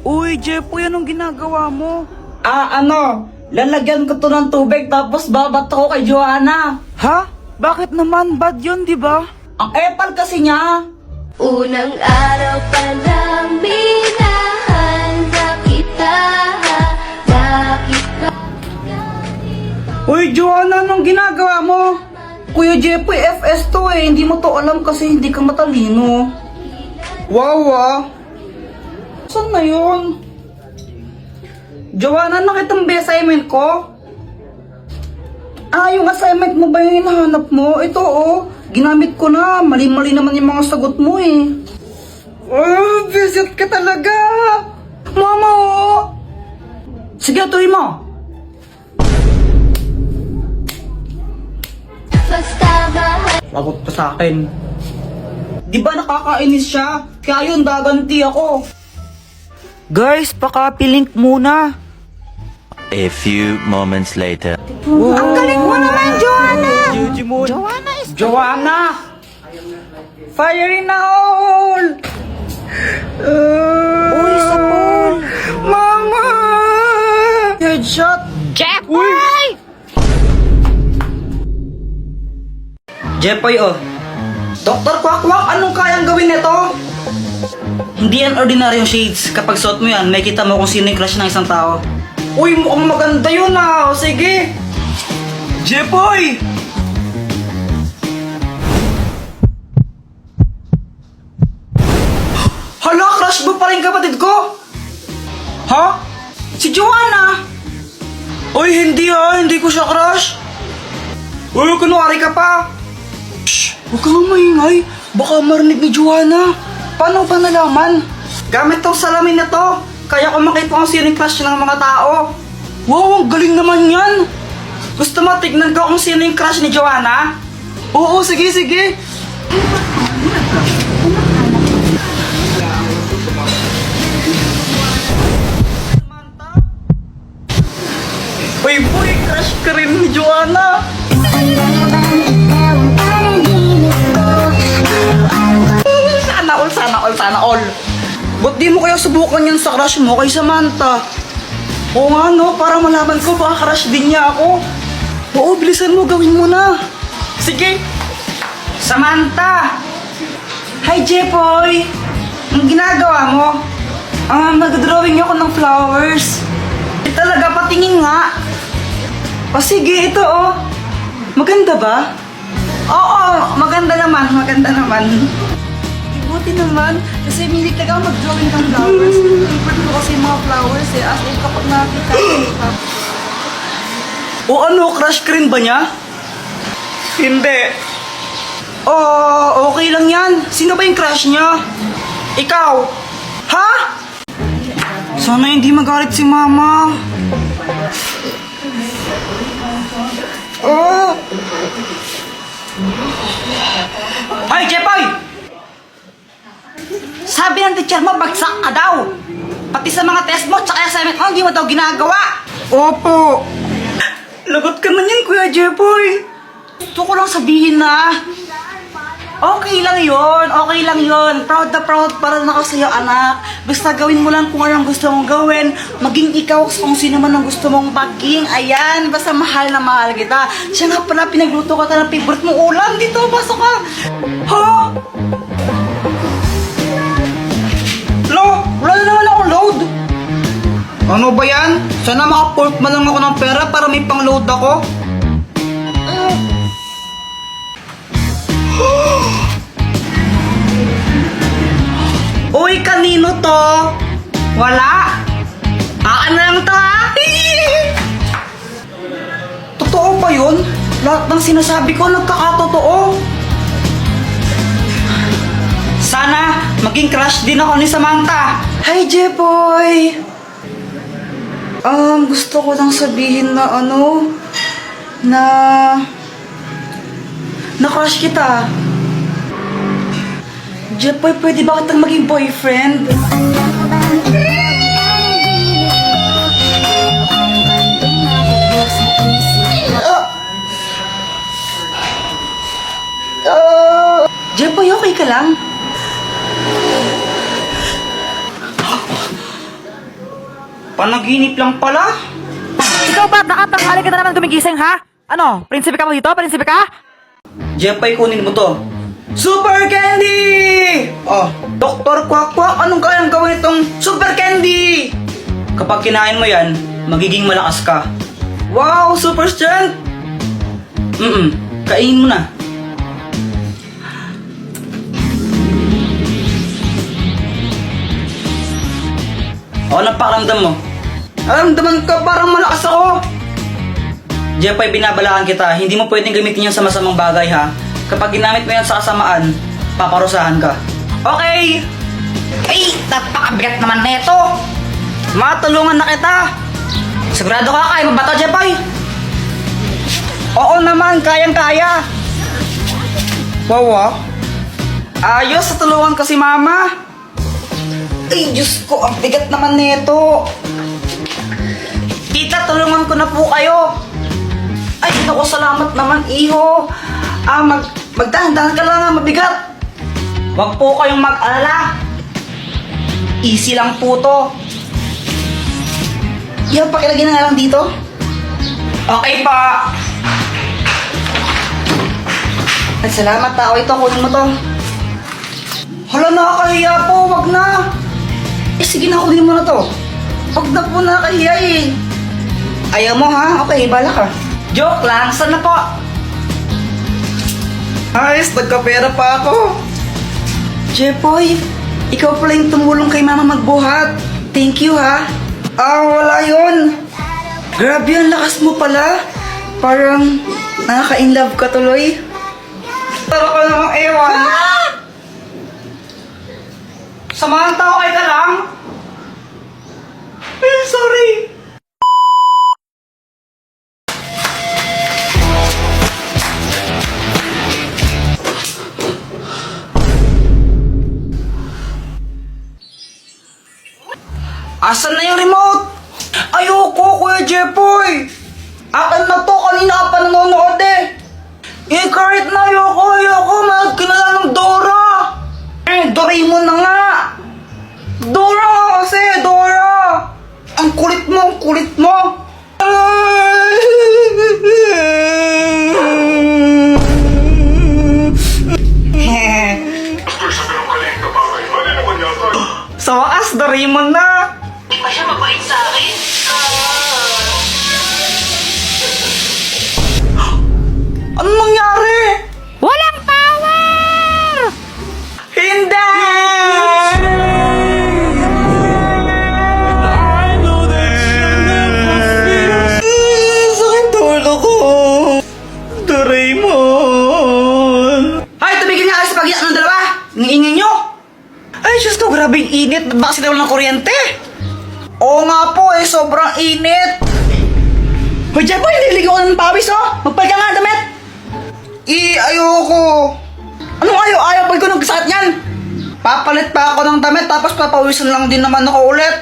Uy, Jepoy, anong ginagawa mo? Lalagyan ko to ng tubig tapos babato ko kay Joanna. Ha? Bakit naman? Bad yun, di ba? Ang epal kasi niya. Unang araw pa lang minahanda kita. Bakit ba? Uy, Joanna, anong ginagawa mo? Kuya Jepoy, FS to eh. Hindi mo to alam kasi hindi ka matalino. Wow. Saan na yun? Joanna, nakita mo ba yung assignment ko? Yung assignment mo ba yung hinahanap mo? Ito ginamit ko na. Mali-mali naman yung mga sagot mo eh. Visit ka talaga. Mama, Sige, tuloy mo. Basta mahal. Lagot ka sa akin. Di ba nakakainis siya? Kaya yun, gaganti ako. Guys, pakapilink muna. A few moments later. Ang galing mo naman, Joanna! Jujimon. Joanna is... Joanna! Fire in the hole! Uy, sa pool! Mama! Headshot! Jepoy! Jepoy, Dr. Quack, anong kayang gawin nito? Hindi yan ordinaryong shades. Kapag suot mo yan, may kita mo kung sino yung crush ng isang tao. Uy, mukhang maganda yun Sige! Jepoy! Hala, crush mo pa rin kapatid ko? Ha? Si Joanna? Uy, hindi hindi ko siya crush. Uy, kunwari ka pa. Shh, huwag kang maingay. Baka marinig ni Joanna. Paano ba nalaman? Gamit tong salamin na to. Kaya ko makita kung sino yung crush ng mga tao. Wow, ang galing naman yan. Gusto mo tignan ko kung sino yung crush ni Joanna? Oo, sige. Uy, boy, crush ka rin ni Joanna. Sana all. Ba't di mo kaya subukan yan sa crush mo kay Samantha? Oo nga para malaman ko baka crush din niya ako. Oo, bilisan mo, gawin mo na. Sige. Samantha! Hi, Jepoy! Ang ginagawa mo? Nag-drawing ako ng flowers. Talaga, patingin nga. Sige, ito Maganda ba? Oo, maganda naman. Buti naman, kasi milit talaga ako mag-drawing ng flowers. Favorite ko kasi yung mga flowers as in kapag nakita ko. Crush ka rin ba niya? Hindi. Okay lang yan. Sino ba yung crush niya? Ikaw. Ha? Sana hindi magalit si Mama. Hoy, Jepoy! Sabi ng teacher mo, bagsak ka daw. Pati sa mga test mo, tsaka assignment mo, hindi mo daw ginagawa. Opo. Lagot ka na yan, Kuya Jepoy. Gusto ko lang sabihin na, okay lang yun. Proud na proud para na ako sa'yo, anak. Basta gawin mo lang kung anong gusto mong gawin. Maging ikaw kung sino man ang gusto mong maging. Ayan, basta mahal na mahal kita. Siya nga pala, pinagluto ka ng favorite mong ulam. Dito, pasok ka. Ha? Wala na naman ako load. Ano ba yan? Sana maka-port man lang ako ng pera para may pang-load ako. Uy, kanino to? Wala. Ano lang to Totoo ba yun? Lahat ng sinasabi ko nagkakatotoo. Sana maging crush din ako ni Samantha. Hi, Jepoy! Gusto ko lang sabihin na na-crush kita. Jepoy, pwede ba kitang maging boyfriend? Jepoy, okay ka lang? Panaginip lang pala. Ikaw ba, nakatanghali ka na naman gumigising, ha? Ano, prinsipe ka mo dito? Prinsipe ka? Jepay, kunin mo to. Super Candy! Oh, Dr. Quack, anong kayang gawin itong Super Candy? Kapag kinain mo yan, magiging malakas ka. Wow, super strength! Kainin mo na. O, napakaramdam mo? Aramdaman ka, parang malakas ako. Jepay, binabalaan kita. Hindi mo pwedeng gamitin yan sa masamang bagay, ha? Kapag ginamit mo yan sa kasamaan, paparusahan ka. Okay! Ay, napakabigat naman neto! Matulungan na kita! Sigurado ka, kaya mo ba ito, Jepay? Oo naman, kayang-kaya! Wow, ayos, tulungan ko si Mama! Ay, Diyos ko, ang bigat naman neto! Tita, tulungan ko na po kayo! Ay, naku, salamat naman, iho! Magdahan-dahan ka lang, mabigat! Huwag po kayong mag-alala! Easy lang po to! Yan, pakilagay na nga lang dito. Okay pa! Ay, salamat tao ito, kunin mo to. Hala, nakakahiya po, wag na! Eh, sige na, kunin mo na to. Wag na po, nakakahiya eh. Ayaw mo ha? Okay, bala ka. Joke lang, sana po? Ayos, nagkapera pa ako. Jepoy, ikaw pala yung tumulong kay Mama magbuhat. Thank you ha. Wala yun. Grabe, ang lakas mo pala. Parang nakaka-inlove ka tuloy. Tara ka namang ewan. Samahan tao kay ka lang. Ay, sorry. Asan na yung remote? Ayoko, Kuya Jepoy! Akin na to, kanina ka pa nanonood eh! Kahit na ayoko, mahal ka na lang ng Dora! Doraemon na nga! Dora kasi, Dora! Ang kulit mo! Sa wakas, Doraemon na! Hindi pa siya mabait sa akin. Anong nangyari? Walang power! Hindi! Sakit ulo ko! Doraemon! Ay, tumigil nga kayo sa pag-iyak ng dalawa! Ngiingin nyo! Ay, Diyos ko, grabe yung init. Ba't ba kasi daw ng kuryente? Oo nga po eh, sobrang init. Hoy, Jepoy, nililigo ko ng pawis oh! Magpalit ka nga ng damit! Ayoko! Anong ayaw? Ayaw pa ko nagsakit niyan! Papalit pa ako ng damit tapos papawisan lang din naman ako ulit.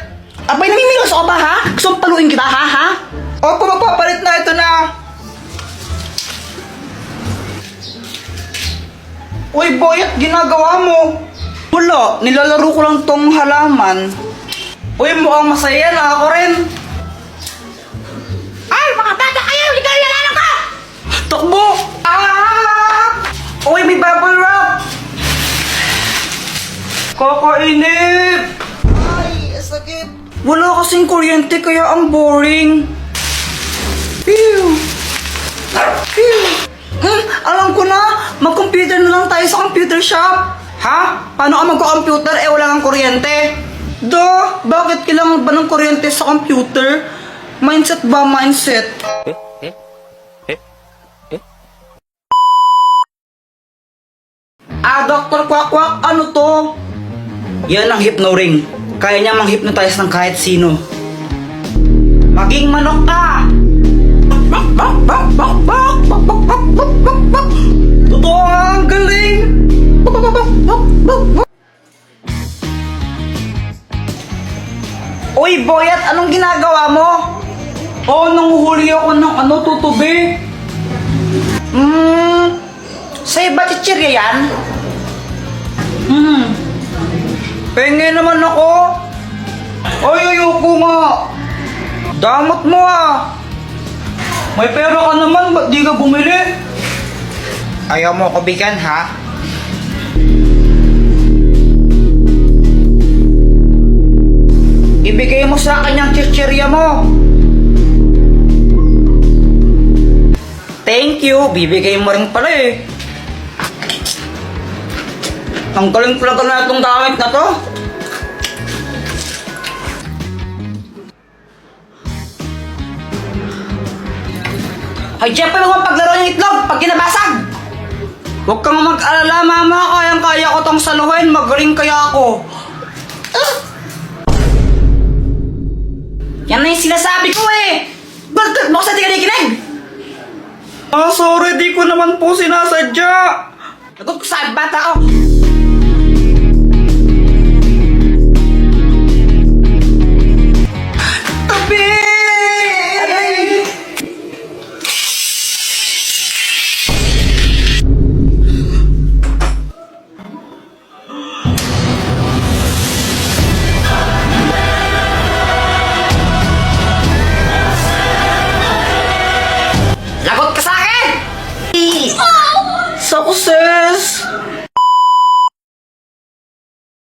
Abay, namimilos ako ba ha? Gusto mong paluin kita ha? Opo, magpapalit na, ito na! Uy, Boyet, ginagawa mo? Wala, nilalaro ko lang tong halaman. Uy, mukhang masaya na ako rin. Ay, mga bata kayo! Ligaw na lang ka! Takbo! Uy, may bubble wrap! Kakainip! Ay, sakit! Wala kasing kuryente kaya ang boring. Pew! Pew! Alam ko na! Mag-computer na lang tayo sa computer shop! Ha? Paano ka magko-computer eh wala kang kuryente? Bakit kailangan ba ng kuryente sa computer? Mindset ba mindset? Dr. Quack, ano to? Yan ang hypno-ring. Kaya niya mang-hypnotize ng kahit sino. Maging manok ka! Totoo nga, ang galing! Uy, Boyet, anong ginagawa mo? Nanguhuli ako ng tutubi. Sa'yo ba chichirya yan? Penge naman ako. Ay, ayoko nga. Damot mo ah! May pera ka naman, ba't di ka bumili? Ayaw mo ko bigyan ha? Ibigay mo sa akin yung chichirya mo. Thank you, bibigay mo rin pala eh. Ang galing talaga na itong gamit na to. Ay, Jeff, mga paglaro ng itlog pag ginabasag. Huwag kang mag-alala, mama. Kayang-kaya ko tong saluhin. Magaling kaya ako. Yan na yung sinasabi ko eh. Bakit mo kasi tigilig-gilig? Sorry, di ko naman po sinasadya. Nagot ko sa bata ko.